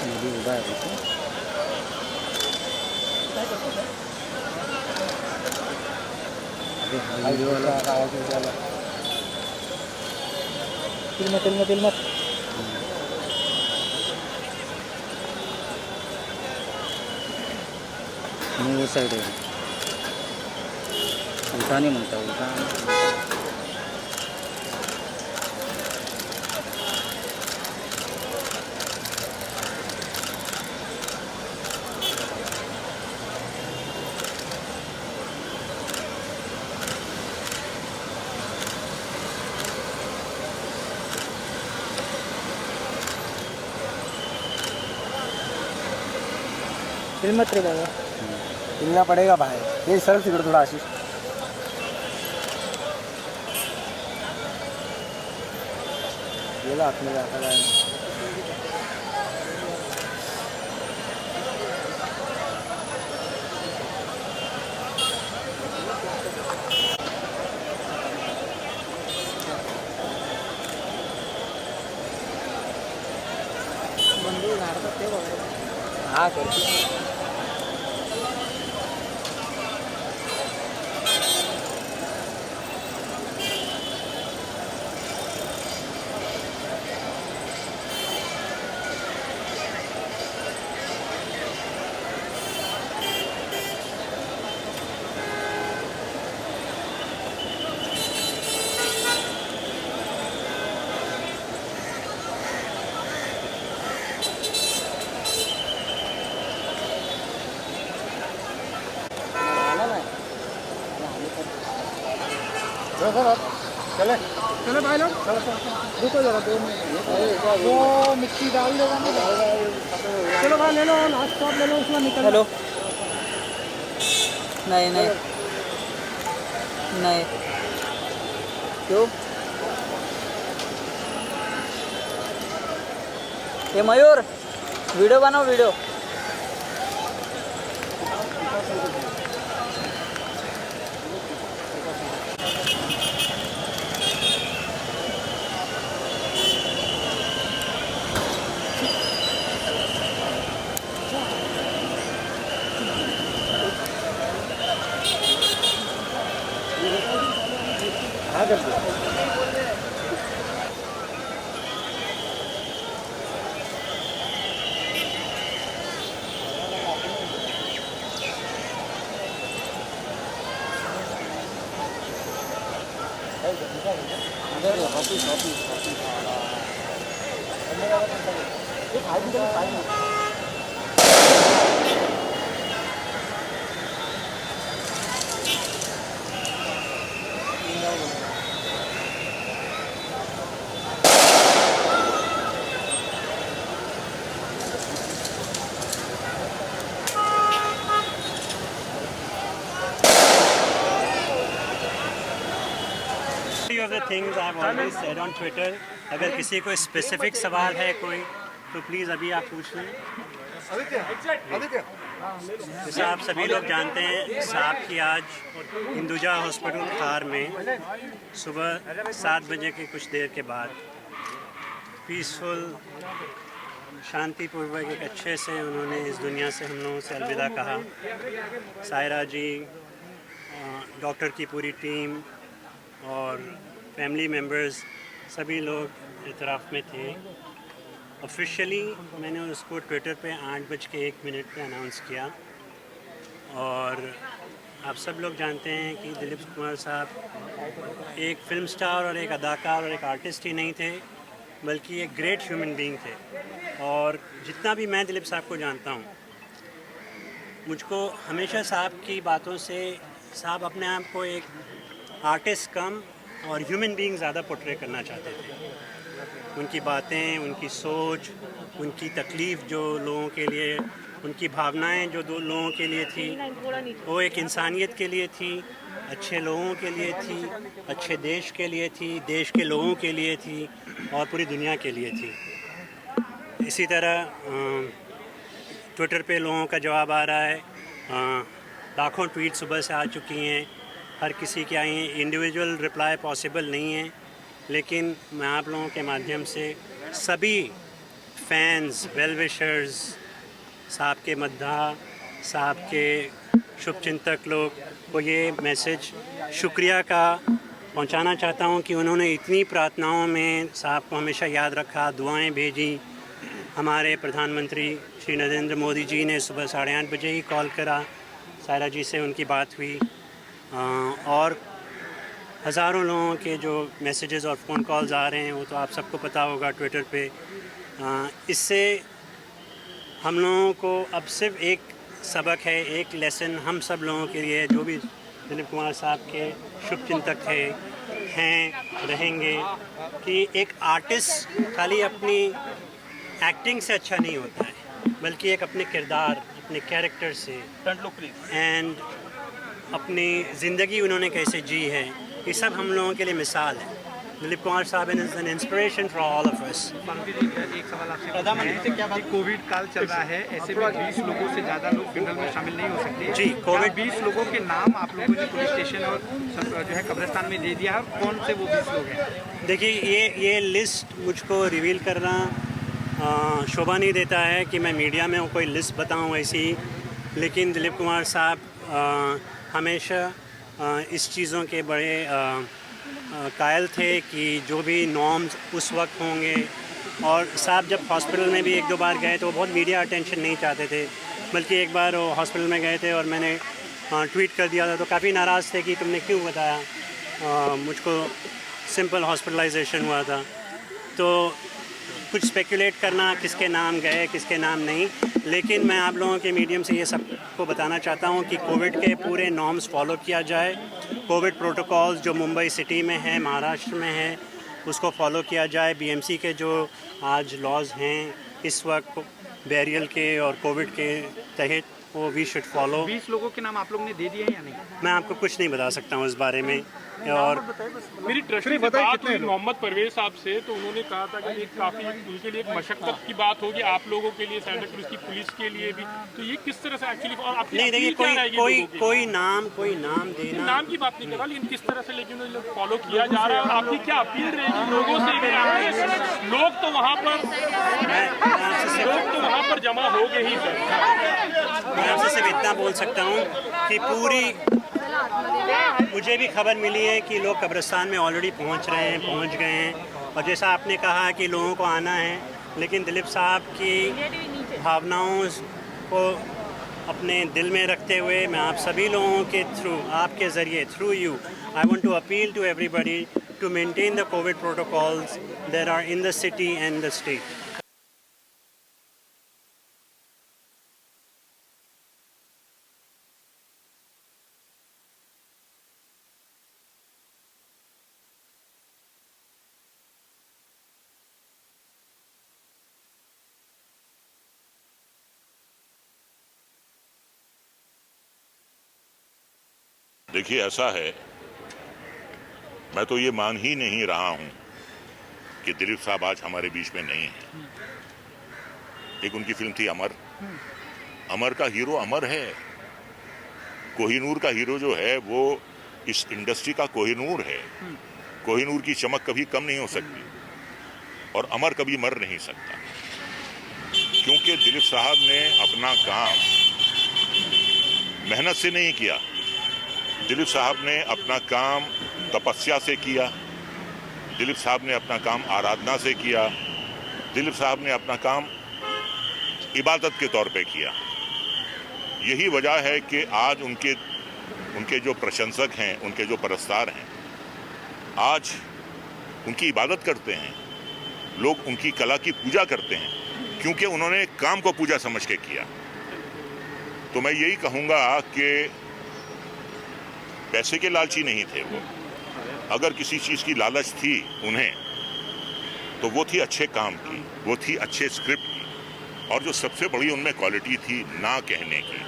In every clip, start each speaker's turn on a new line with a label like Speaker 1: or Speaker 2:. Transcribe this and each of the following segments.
Speaker 1: नदी उभा आहे तिथे. अरे हा व्हिडिओला
Speaker 2: हेल्मेट
Speaker 1: मी ये साईड आहे. उठाने म्हणता उठा.
Speaker 2: हेल्मेट रे बाबा.
Speaker 3: हिलना पड़ेगा भाई. ये सर तिकडे थोडा आशिष. गेला आतमध्ये आता काय नाही.
Speaker 2: बंदूक झाडतात ते बघा.
Speaker 3: हा करतो. चले
Speaker 2: चलो भाई लोग रुको जरा 2 मिनट. वो मिट्टी डाल देगा ना. चलो भाई ले लो लास्ट स्टॉप ले लो उसमें निकल. हेलो नहीं नहीं नहीं क्यों ये मयूर वीडियो बनाओ वीडियो.
Speaker 3: हा करतो.
Speaker 4: of the things I've always said on Twitter. अगर किसी को स्पेसिफिक सवाल है कोई तो प्लीज़ अभी आप पूछ लें. जैसे आप सभी लोग जानते हैं साहब की आज हिंदुजा हॉस्पिटल खार में सुबह 7 बजे के कुछ देर के बाद पीसफुल शांतिपूर्वक एक अच्छे से उन्होंने इस दुनिया से हम लोगों से अलविदा कहा. सायरा जी, डॉक्टर की पूरी टीम और फैमिली मेम्बर्स सभी लोग इतराफ़ में थे. ऑफिशियली मैंने उसको ट्विटर पे 8:01 पे अनाउंस किया. और आप सब लोग जानते हैं कि दिलीप कुमार साहब एक फिल्म स्टार और एक अदाकार और एक आर्टिस्ट ही नहीं थे बल्कि एक ग्रेट ह्यूमन बीइंग थे. और जितना भी मैं दिलीप साहब को जानता हूँ मुझको हमेशा साहब की बातों से साहब अपने आप को एक आर्टिस्ट कम और ह्यूमन बीइंग ज़्यादा पोर्ट्रे करना चाहते थे. उनकी बातें, उनकी सोच, उनकी तकलीफ़ जो लोगों के लिए, उनकी भावनाएं जो दो लोगों के लिए थी वो एक इंसानियत के लिए थी, अच्छे लोगों के लिए थी, अच्छे देश के लिए थी, देश के लोगों के लिए थी और पूरी दुनिया के लिए थी. इसी तरह ट्विटर पे लोगों का जवाब आ रहा है. लाखों ट्वीट सुबह से आ चुकी हैं, हर किसी के आई हैं. इंडिविजुअल रिप्लाई पॉसिबल नहीं है लेकिन मैं आप लोगों के माध्यम से सभी फैंस, वेल विशर्स, साहब के मद्दा, साहब के शुभचिंतक लोग को ये मैसेज शुक्रिया का पहुंचाना चाहता हूं कि उन्होंने इतनी प्रार्थनाओं में साहब को हमेशा याद रखा, दुआएं भेजी। हमारे प्रधानमंत्री श्री नरेंद्र मोदी जी ने सुबह 8:30 बजे ही कॉल करा, सायरा जी से उनकी बात हुई, और हज़ारों लोगों के जो मैसेजेस और फ़ोन कॉल्स आ रहे हैं वो तो आप सबको पता होगा ट्विटर पे। इससे हम लोगों को अब सिर्फ एक सबक है, एक लेसन हम सब लोगों के लिए, जो भी दिलीप कुमार साहब के शुभचिंतक थे, हैं, रहेंगे, कि एक आर्टिस्ट खाली अपनी एक्टिंग से अच्छा नहीं होता है, बल्कि एक अपने किरदार, अपने कैरेक्टर से, एंड अपनी ज़िंदगी उन्होंने कैसे जी है, ये सब हम लोगों के लिए मिसाल है। दिलीप कुमार साहब is an inspiration for all of us.
Speaker 2: एक सवाल आपसे प्रधानमंत्री से क्या बात? कोविड काल चल रहा है, ऐसे में 20 लोगों से ज़्यादा लोग फ्यूनरल में शामिल नहीं हो सकते।
Speaker 4: जी, कोविड
Speaker 2: 20 लोगों के नाम आप लोगों ने पुलिस स्टेशन और जो है कब्रिस्तान में दे दिया है, कौन से वो 20 लोग हैं?
Speaker 4: देखिए, ये लिस्ट मुझको रिवील करना शोभा नहीं देता है कि मैं मीडिया में कोई लिस्ट बताऊं ऐसी, लेकिन दिलीप कुमार साहब हमेशा इस चीज़ों के बड़े कायल थे कि जो भी नॉर्म्स उस वक्त होंगे, और साहब जब हॉस्पिटल में भी 1-2 बार गए तो वो बहुत मीडिया अटेंशन नहीं चाहते थे, बल्कि एक बार वो हॉस्पिटल में गए थे और मैंने ट्वीट कर दिया था तो काफ़ी नाराज़ थे कि तुमने क्यों बताया, मुझको सिंपल हॉस्पिटलाइजेशन हुआ था। तो कुछ स्पेकुलेट करना किसके नाम गए किसके नाम नहीं, लेकिन मैं आप लोगों के मीडियम से ये सबको बताना चाहता हूँ कि कोविड के पूरे नॉर्म्स फॉलो किया जाए। कोविड प्रोटोकॉल्स जो मुंबई सिटी में है, महाराष्ट्र में है, उसको फॉलो किया जाए। बीएमसी के जो आज लॉज हैं इस वक्त बैरियल के और कोविड के तहत, वो वी शुड फॉलो।
Speaker 2: 20 लोगों के नाम आप लोग ने दे दिए हैं या नहीं?
Speaker 4: मैं आपको कुछ नहीं बता सकता हूँ इस बारे में। और
Speaker 5: मेरी ट्रस्टी से बात हुई मोहम्मद परवेज साहब से, तो उन्होंने कहा था कि एक काफ़ी उनके लिए एक मशक्क़त की बात होगी आप लोगों के लिए, सैंटा क्रूज की पुलिस के लिए भी। तो ये किस तरह से एक्चुअली, और आपकी
Speaker 4: नहीं, देखिए, कोई नाम देना,
Speaker 5: नाम की बात नहीं कर रहा, लेकिन किस तरह से लेकिन फॉलो किया जा रहा है, और आपकी क्या अपील रहेगी लोगों से? लोग तो वहाँ पर जमा हो गए ही सर।
Speaker 4: मैं आपसे सिर्फ इतना बोल सकता हूँ कि मुझे भी खबर मिली है कि लोग कब्रिस्तान में ऑलरेडी पहुंच गए हैं, और जैसा आपने कहा कि लोगों को आना है, लेकिन दिलीप साहब की भावनाओं को अपने दिल में रखते हुए मैं आप सभी लोगों के थ्रू, आपके ज़रिए, through you, I want to appeal to everybody to maintain the COVID protocols there are in the city and the state.
Speaker 6: देखिए, ऐसा है, मैं तो ये मान ही नहीं रहा हूं कि दिलीप साहब आज हमारे बीच में नहीं है। एक उनकी फिल्म थी अमर, अमर का हीरो अमर है। कोहिनूर का हीरो जो है वो इस इंडस्ट्री का कोहिनूर है। कोहिनूर की चमक कभी कम नहीं हो सकती, और अमर कभी मर नहीं सकता, क्योंकि दिलीप साहब ने अपना काम मेहनत से नहीं किया। दिलीप साहब ने अपना काम तपस्या से किया। दिलीप साहब ने अपना काम आराधना से किया। दिलीप साहब ने अपना काम इबादत के तौर पे किया। यही वजह है कि आज उनके जो प्रशंसक हैं, उनके जो परस्तार हैं, आज उनकी इबादत करते हैं। लोग उनकी कला की पूजा करते हैं, क्योंकि उन्होंने काम को पूजा समझ के किया। तो मैं यही कहूँगा कि पैसे के लालची नहीं थे वो। अगर किसी चीज़ की लालच थी उन्हें, तो वो थी अच्छे काम की, वो थी अच्छे स्क्रिप्ट की, और जो सबसे बड़ी उनमें क्वालिटी थी ना कहने की।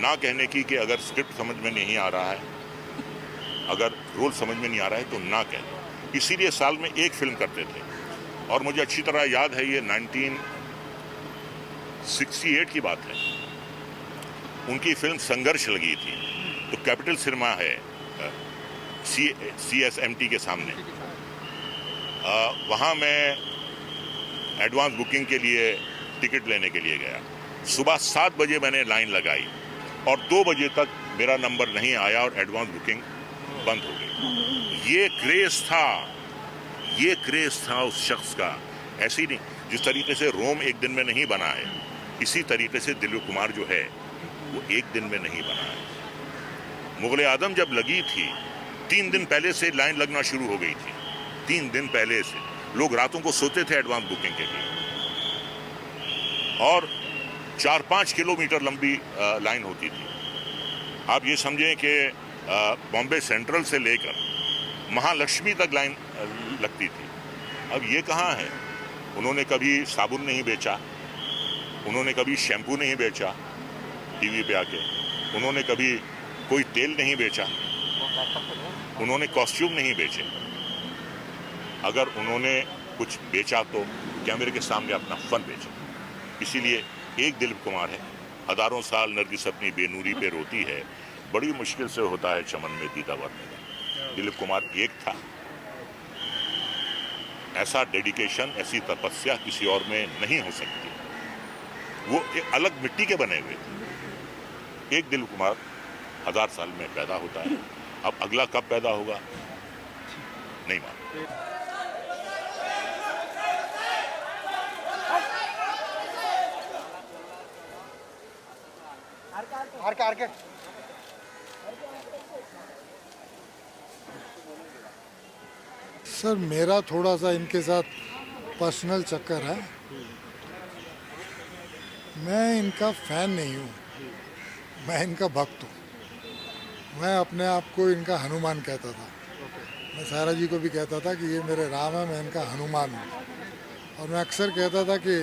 Speaker 6: ना कहने की कि अगर स्क्रिप्ट समझ में नहीं आ रहा है, अगर रोल समझ में नहीं आ रहा है तो ना कह दो। इसीलिए साल में एक फिल्म करते थे, और मुझे अच्छी तरह याद है, ये 1968 की बात है। उनकी फिल्म संघर्ष लगी थी, तो कैपिटल सिनेमा है CSMT के सामने, वहाँ मैं एडवांस बुकिंग के लिए टिकट लेने के लिए गया। सुबह 7 बजे मैंने लाइन लगाई और 2 बजे तक मेरा नंबर नहीं आया और एडवांस बुकिंग बंद हो गई। ये क्रेज था उस शख्स का। ऐसी नहीं, जिस तरीके से रोम एक दिन में नहीं बना है, इसी तरीके से दिलीप कुमार जो है वो एक दिन में नहीं बना है। मुगल आदम जब लगी थी 3 दिन पहले से लाइन लगना शुरू हो गई थी। 3 दिन पहले से लोग रातों को सोते थे एडवांस बुकिंग के लिए, और 4-5 किलोमीटर लंबी लाइन होती थी। आप ये समझें कि बॉम्बे सेंट्रल से लेकर महालक्ष्मी तक लाइन लगती थी। अब ये कहाँ है? उन्होंने कभी साबुन नहीं बेचा, उन्होंने कभी शैम्पू नहीं बेचा टीवी पे आके, उन्होंने कभी कोई तेल नहीं बेचा, उन्होंने कॉस्ट्यूम नहीं बेचे। अगर उन्होंने कुछ बेचा तो कैमरे के सामने अपना फन बेचा। इसीलिए एक दिलीप कुमार है। हजारों साल नरगिस अपनी बेनूरी पे रोती है, बड़ी मुश्किल से होता है चमन में दीदावर। दिलीप कुमार एक था। ऐसा डेडिकेशन, ऐसी तपस्या किसी और में नहीं हो सकती। वो एक अलग मिट्टी के बने हुए थे। एक दिलीप कुमार 1000 साल में पैदा होता है। अब अगला कब पैदा होगा नहीं मालूम।
Speaker 7: सर मेरा थोड़ा सा इनके साथ पर्सनल चक्कर है। मैं इनका फ़ैन नहीं हूँ, मैं इनका भक्त हूँ। मैं अपने आप को इनका हनुमान कहता था। मैं सायरा जी को भी कहता था कि ये मेरे राम है, मैं इनका हनुमान हूँ। और मैं अक्सर कहता था कि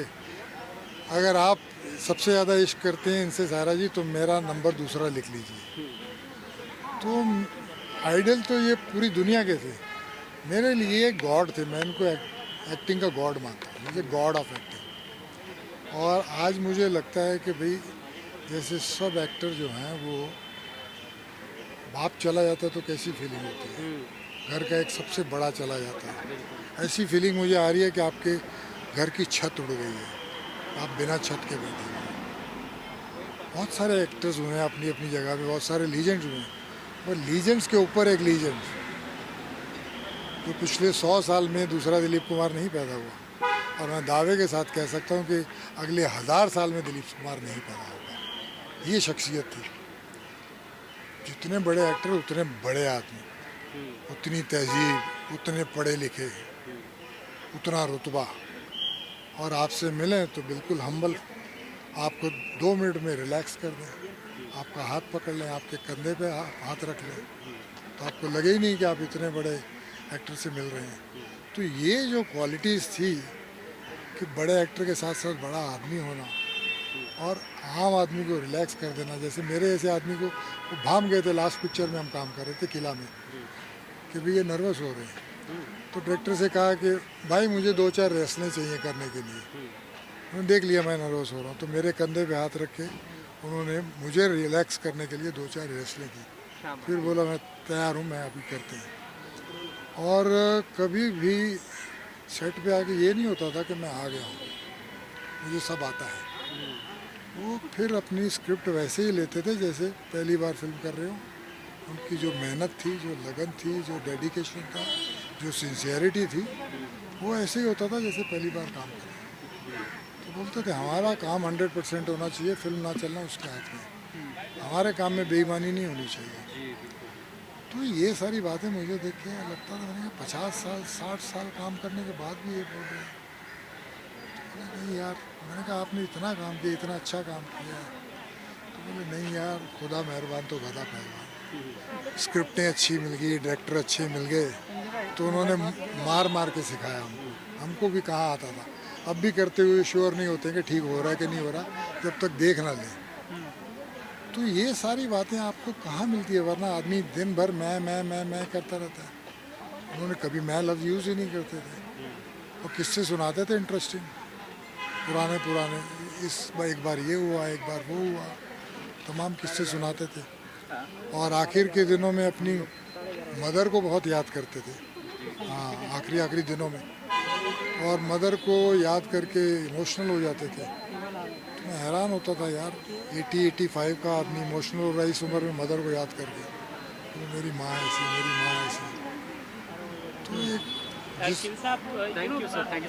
Speaker 7: अगर आप सबसे ज़्यादा इश्क करते हैं इनसे सायरा जी, तो मेरा नंबर दूसरा लिख लीजिए। तो आइडल तो ये पूरी दुनिया के थे, मेरे लिए गॉड थे। मैं इनको एक्टिंग का गॉड मानता हूँ, मुझे गॉड ऑफ एक्टिंग। और आज मुझे लगता है कि भाई जैसे सब एक्टर जो हैं वो बाप चला जाता है तो कैसी फीलिंग होती है, घर का एक सबसे बड़ा चला जाता है, ऐसी फीलिंग मुझे आ रही है कि आपके घर की छत उड़ गई है, आप बिना छत के बैठे हुए हैं। बहुत सारे एक्टर्स हुए हैं अपनी अपनी जगह पे, बहुत सारे लीजेंड्स हुए हैं, और लीजेंड्स के ऊपर एक लीजेंड तो पिछले 100 साल में दूसरा दिलीप कुमार नहीं पैदा हुआ। और मैं दावे के साथ कह सकता हूँ कि अगले 1000 साल में दिलीप कुमार नहीं पैदा होगा। ये शख्सियत थी। जितने बड़े एक्टर उतने बड़े आदमी, उतनी तहजीब, उतने पढ़े लिखे, उतना रुतबा। और आपसे मिलें तो बिल्कुल हम्बल, आपको 2 मिनट में रिलैक्स कर दें, आपका हाथ पकड़ लें, आपके कंधे पे हाथ रख लें, तो आपको लगे ही नहीं कि आप इतने बड़े एक्टर से मिल रहे हैं। तो ये जो क्वालिटीज़ थी कि बड़े एक्टर के साथ साथ बड़ा आदमी होना और आम आदमी को रिलैक्स कर देना। जैसे मेरे ऐसे आदमी को वो भाम गए थे, लास्ट पिक्चर में हम काम कर रहे थे किला में, कि भाई ये नर्वस हो रहे हैं। तो डायरेक्टर से कहा कि भाई मुझे 2-4 रेसलें चाहिए करने के लिए। उन्होंने देख लिया मैं नर्वस हो रहा हूँ, तो मेरे कंधे पे हाथ रख के उन्होंने मुझे रिलैक्स करने के लिए 2-4 रेसलें की। फिर बोला मैं तैयार हूँ, मैं अभी करते हैं। और कभी भी सेट पे आके ये नहीं होता था कि मैं आ गया हूँ, मुझे सब आता है। वो फिर अपनी स्क्रिप्ट वैसे ही लेते थे जैसे पहली बार फिल्म कर रहे हो। उनकी जो मेहनत थी, जो लगन थी, जो डेडिकेशन था, जो सिंसियरिटी थी, वो ऐसे ही होता था जैसे पहली बार काम कर रहे हैं। तो बोलते थे हमारा काम 100% होना चाहिए, फिल्म ना चलना उसके हाथ में, हमारे काम में बेईमानी नहीं होनी चाहिए। तो ये सारी बातें मुझे देख के लगता था, मैंने कहा 50 साल 60 साल काम करने के बाद भी ये बोल रहे हैं। तो बोले नहीं यार, मैंने कहा आपने इतना काम किया, इतना अच्छा काम किया है। तो बोले नहीं यार, खुदा मेहरबान तो गधा पहलवान। स्क्रिप्टें अच्छी मिल गई, डायरेक्टर अच्छे मिल गए, तो उन्होंने मार मार के सिखाया हमको भी कहाँ आता था। अब भी करते हुए श्योर नहीं होते कि ठीक हो रहा है कि नहीं हो रहा, जब तक देख ना लें। तो ये सारी बातें आपको कहाँ मिलती है, वरना आदमी दिन भर मैं करता रहता है। उन्होंने कभी मैं लफ्ज़ यूज़ ही नहीं करते थे, और किस्से सुनाते थे इंटरेस्टिंग पुराने। एक बार ये हुआ, एक बार वो हुआ, तमाम किस्से सुनाते थे। और आखिर के दिनों में अपनी मदर को बहुत याद करते थे। हाँ, आखिरी दिनों में और मदर को याद करके इमोशनल हो जाते थे। तो मैं हैरान होता था यार, 80-85 का आदमी इमोशनल हो रहा है इस उम्र में मदर को याद करके, तो मेरी माँ ऐसी, मेरी माँ ऐसी। तो एक
Speaker 2: thank you sir, thank you.